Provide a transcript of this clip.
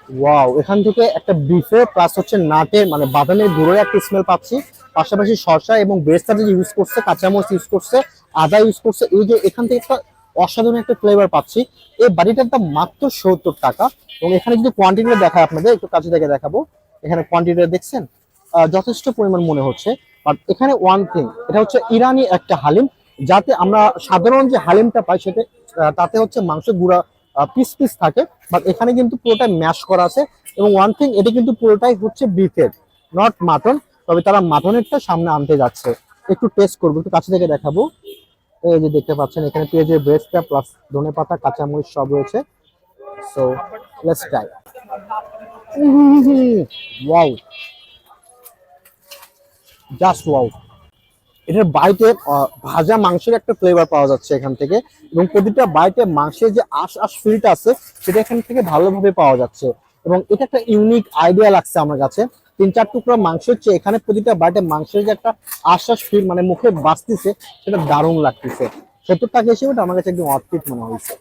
Wow, এখান থেকে একটা বিফে প্লাস হচ্ছে নাটের মানে বাদামের গুঁড়োর একটা স্মেল পাচ্ছি। পাশাপাশি শসা এবং বেরেস্তা যে ইউজ করছে, কাঁচামরিচ ইউজ করছে, আদা ইউজ করছে, এই যে এখান থেকে একটা অসাধারণ একটা ফ্লেভার পাচ্ছি। এই বাড়িটার দাম মাত্র 70 টাকা। এবং এখানে যদি কোয়ান্টিটিটা দেখায় আপনাদের, একটু কাছে থেকে দেখাবো। এখানে কোয়ান্টিটিটা দেখছেন, যথেষ্ট পরিমাণ মনে হচ্ছে। বাট এখানে ওয়ান থিং, এটা হচ্ছে ইরানি একটা হালিম। যাতে আমরা সাধারণ যে হালিমটা পাই সেটা তাতে হচ্ছে মাংস গুঁড়া পিস পিস থাকে, বাট এখানে কিন্তু পুরোটাই ম্যাশ করা আছে। এবং ওয়ান থিং, এটা কিন্তু পুরোটাই হচ্ছে বিফের, নট মাটন। তবে তারা মাটনেরটা সামনে আনতে যাচ্ছে। একটু টেস্ট করবো, একটু কাছে থেকে দেখাবো। এই যে দেখতে পাচ্ছেন এখানে পেঁয়াজের ব্রেস্টটা প্লাস ধনেপাতা কাঁচামরিচ সব রয়েছে। So let's try. Wow, just wow. এটার বাইটে ভাজা মাংসের একটা ফ্লেভার পাওয়া যাচ্ছে এখান থেকে। এবং প্রতিটা বাইটে মাংসের যে আশ আশ ফিলটা আছে সেটা এখান থেকে ভালোভাবে পাওয়া যাচ্ছে। এবং এটা একটা ইউনিক আইডিয়া লাগছে আমার কাছে। 3-4 টুকরা মাংস হচ্ছে এখানে প্রতিটা বাইটে মাংসের যে একটা আশ্বাস ফিল মানে মুখে বাজতেছে, সেটা দারুণ লাগতেছে। 70 টাকা হিসেবে এটা আমার কাছে একদম অদ্ভুত মনে হয়েছে।